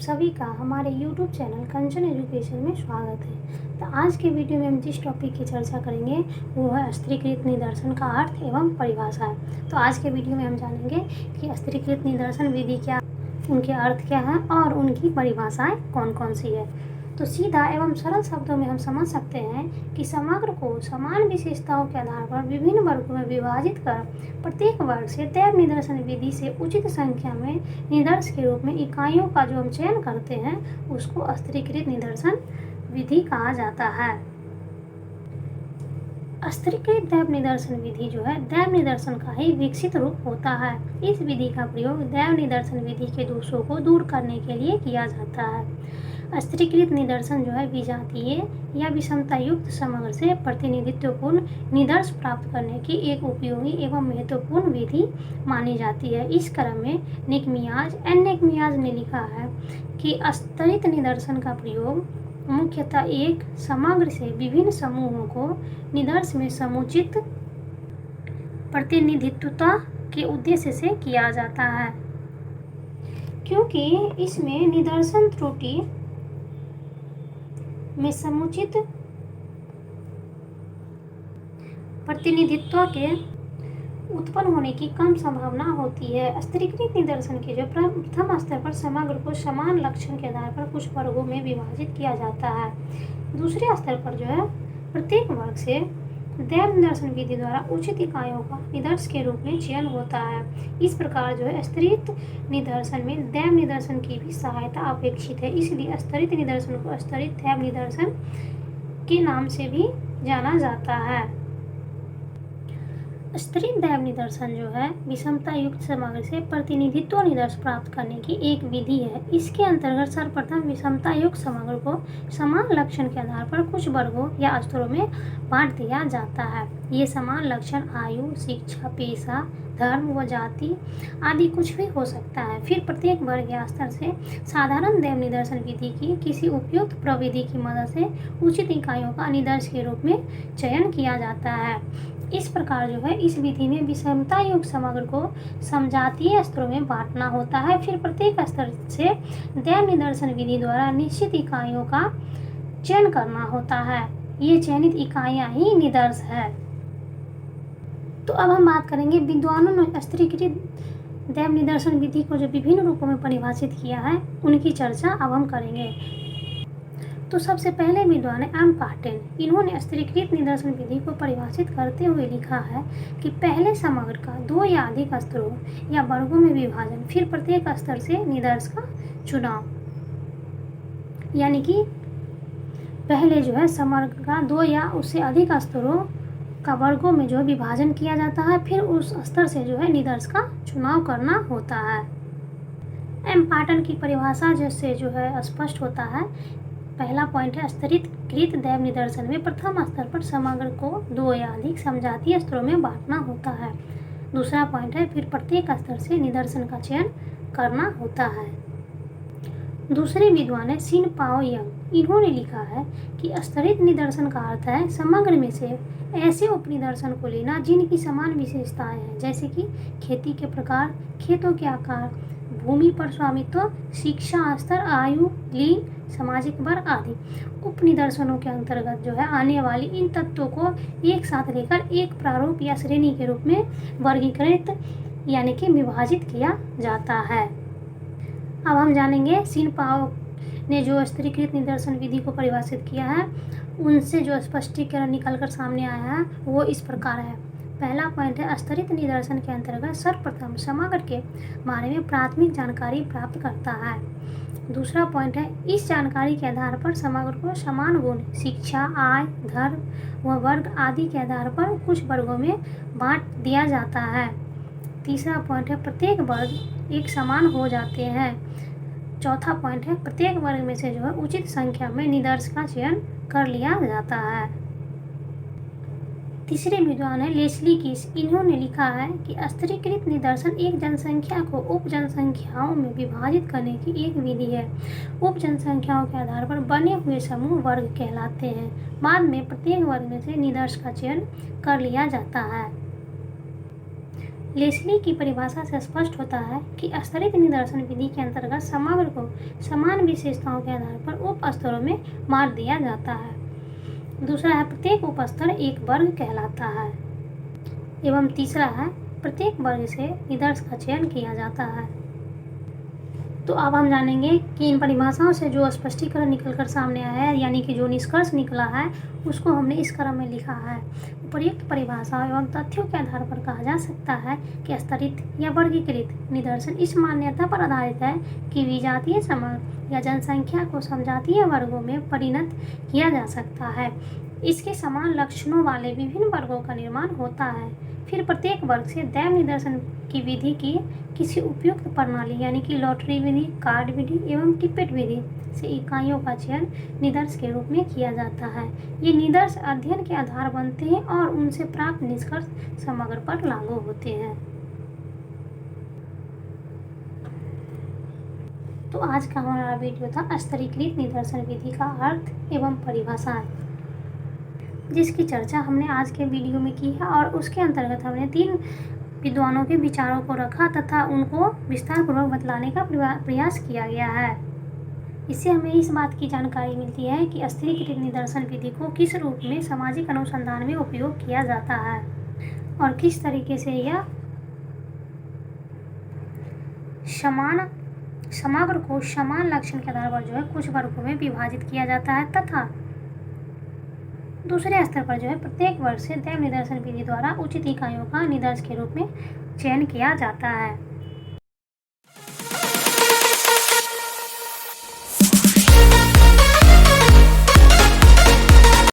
सभी का हमारे YouTube चैनल कंचन एजुकेशन में स्वागत है। तो आज के वीडियो में हम जिस टॉपिक की चर्चा करेंगे वो है स्त्रीकृत निदर्शन का अर्थ एवं परिभाषा। तो आज के वीडियो में हम जानेंगे कि स्त्रीकृत निदर्शन विधि क्या, उनके अर्थ क्या हैं और उनकी परिभाषाएं कौन कौन सी है। तो सीधा एवं सरल शब्दों में हम समझ सकते हैं कि समग्र को समान विशेषताओं के आधार पर विभिन्न वर्गों में विभाजित कर प्रत्येक वर्ग से दैव निदर्शन विधि से उचित संख्या में निदर्श के रूप में इकाइयों का जो हम चयन करते हैं उसको स्त्रीकृत निदर्शन विधि कहा जाता है। स्त्रीकृत दैव निदर्शन विधि जो है दैव निदर्शन का ही विकसित रूप होता है। इस विधि का प्रयोग दैव निदर्शन विधि के दोषों को दूर करने के लिए किया जाता है। स्त्रीकृत निदर्शन जो है विजातीय या विषमता युक्त समग्र से प्रतिनिधित्वपूर्ण निदर्श प्राप्त करने की एक उपयोगी एवं महत्वपूर्ण विधि मानी जाती है। इस क्रम में निकमियाज ने लिखा है कि स्तरित निदर्शन का प्रयोग मुख्यतः एक समग्र से विभिन्न समूहों को निदर्श में समुचित प्रतिनिधित्वता के उद्देश्य से किया जाता है, क्योंकि इसमें निदर्शन त्रुटि में समुचित प्रतिनिधित्व के उत्पन्न होने की कम संभावना होती है। स्त्रीकृत निदर्शन के जो प्रथम स्तर पर समग्र को समान लक्षण के आधार पर कुछ वर्गों में विभाजित किया जाता है। दूसरे स्तर पर जो है प्रत्येक वर्ग से दैव निदर्शन विधि द्वारा उचित इकाइयों का निदर्श के रूप में चयन होता है। इस प्रकार जो है स्तरित निदर्शन में दैव निदर्शन की भी सहायता अपेक्षित है। इसलिए स्तरित निदर्शन को स्तरित दैव निदर्शन के नाम से भी जाना जाता है। स्तरित दैव निदर्शन जो है विषमता युक्त समग्र से प्रतिनिधित्व निदर्श प्राप्त करने की एक विधि है। इसके अंतर्गत सर्वप्रथम विषमता युक्त समग्र को समान लक्षण के आधार पर कुछ वर्गों या स्तरों में बांट दिया जाता है। ये समान लक्षण आयु, शिक्षा, पेशा, धर्म व जाति आदि कुछ भी हो सकता है। फिर प्रत्येक वर्ग या स्तर से साधारण दैव निदर्शन विधि की किसी उपयुक्त प्रविधि की मदद से उचित इकाइयों का निदर्श के रूप में चयन किया जाता है। इस प्रकार जो है इस विधि में विषमता युक्त समग्र को समजातीय स्तरों में बांटना होता है। फिर प्रत्येक स्तर से दैव निदर्शन विधि द्वारा निश्चित इकाइयों का चयन करना होता है। ये चयनित इकाइयां ही निदर्श है। तो अब हम बात करेंगे विद्वानों ने स्त्रीकृत दैव निदर्शन विधि को जो विभिन्न रूपों में परिभाषित किया है उनकी चर्चा अब हम करेंगे। तो सबसे पहले विद्वान है एम पाटेन। इन्होंने स्त्रीकृत निदर्शन विधि को परिभाषित करते हुए लिखा है कि पहले समग्र का दो या अधिक स्तरों या वर्गों में विभाजन, फिर प्रत्येक स्तर से निदर्श का चुनाव। यानी कि पहले जो है समग्र का दो या उससे अधिक स्तरों का वर्गों में जो है विभाजन किया जाता है, फिर उस स्तर से जो है निदर्श का चुनाव करना होता है। एम पाटन की परिभाषा जैसे जो है स्पष्ट होता है। पहला पॉइंट है स्तरीकृत दैव निदर्शन में प्रथम स्तर पर समग्र को दो या अधिक समजातीय स्तरों में बांटना होता है। दूसरा पॉइंट है फिर प्रत्येक स्तर से निदर्शन का चयन करना होता है। दूसरे विद्वान है सिन पाओ यंग। इन्होंने लिखा है कि स्तरित निदर्शन का अर्थ है समग्र में से ऐसे उपनिदर्शन को लेना जिनकी समान विशेषताएं हैं, जैसे कि खेती के प्रकार, खेतों के आकार, भूमि पर स्वामित्व, शिक्षा स्तर, आयु, लिंग, सामाजिक वर्ग आदि। उपनिदर्शनों के अंतर्गत जो है आने वाली इन तत्वों को एक साथ लेकर एक प्रारूप या श्रेणी के रूप में वर्गीकृत यानी कि विभाजित किया जाता है। अब हम जानेंगे सिन पाओ ने जो स्त्रीकृत निदर्शन विधि को परिभाषित किया है उनसे जो स्पष्टीकरण निकलकर सामने आया है वो इस प्रकार है। पहला पॉइंट है स्तरित निदर्शन के अंतर्गत सर्वप्रथम समग्र के बारे में प्राथमिक जानकारी प्राप्त करता है। दूसरा पॉइंट है इस जानकारी के आधार पर समग्र को समान गुण, शिक्षा, आय, धर्म व वर्ग आदि के आधार पर कुछ वर्गों में बांट दिया जाता है। तीसरा पॉइंट है प्रत्येक वर्ग एक समान हो जाते हैं। चौथा पॉइंट है प्रत्येक वर्ग में से जो है उचित संख्या में निदर्श का चयन कर लिया जाता है। तीसरे विद्वान है लेस्ली किस। इन्होंने लिखा है कि स्त्रीकृत निदर्शन एक जनसंख्या को उप जनसंख्याओं में विभाजित करने की एक विधि है। उप जनसंख्याओं के आधार पर बने हुए समूह वर्ग कहलाते हैं। बाद में प्रत्येक वर्ग में से निदर्श का चयन कर लिया जाता है। लेस्ली की परिभाषा से स्पष्ट होता है कि स्तरित निदर्शन विधि के अंतर्गत समग्र को समान विशेषताओं के आधार पर उप स्तरों में बांट दिया जाता है। दूसरा है प्रत्येक उप स्तर एक वर्ग कहलाता है। एवं तीसरा है प्रत्येक वर्ग से निदर्श का चयन किया जाता है। तो अब हम जानेंगे कि इन परिभाषाओं से जो स्पष्टीकरण निकलकर सामने आया है, यानी कि जो निष्कर्ष निकला है, उसको हमने इस क्रम में लिखा है। उपर्युक्त परिभाषाओं एवं तथ्यों के आधार पर कहा जा सकता है कि स्तरित या वर्गीकृत निदर्शन इस मान्यता पर आधारित है कि विजातीय समूह या जनसंख्या को समजातीय वर्गों में परिणत किया जा सकता है। इसके समान लक्षणों वाले विभिन्न वर्गों का निर्माण होता है। फिर प्रत्येक वर्ग से दैव निदर्शन की विधि की किसी उपयुक्त प्रणाली, यानी कि लॉटरी विधि, कार्ड विधि एवं टिप्पट विधि से इकाइयों का चयन निदर्श के रूप में किया जाता है। ये निदर्श अध्ययन के आधार बनते हैं और उनसे प्राप्त निष्कर्ष समग्र पर लागू होते हैं। तो आज का हमारा वीडियो था स्तरीकृत निदर्शन विधि का अर्थ एवं परिभाषाएं, जिसकी चर्चा हमने आज के वीडियो में की है और उसके अंतर्गत हमने 3 विद्वानों के विचारों को रखा तथा उनको विस्तार पूर्वक बतलाने का प्रयास किया गया है। इससे हमें इस बात की जानकारी मिलती है कि स्तरीकृत निदर्शन विधि को किस रूप में सामाजिक अनुसंधान में उपयोग किया जाता है और किस तरीके से यह समग्र को समान लक्षण के आधार पर जो है कुछ वर्गों में विभाजित किया जाता है तथा दूसरे स्तर पर जो है प्रत्येक वर्ग से दैव निदर्शन विधि द्वारा उचित इकाइयों का निदर्श के रूप में चयन किया जाता है।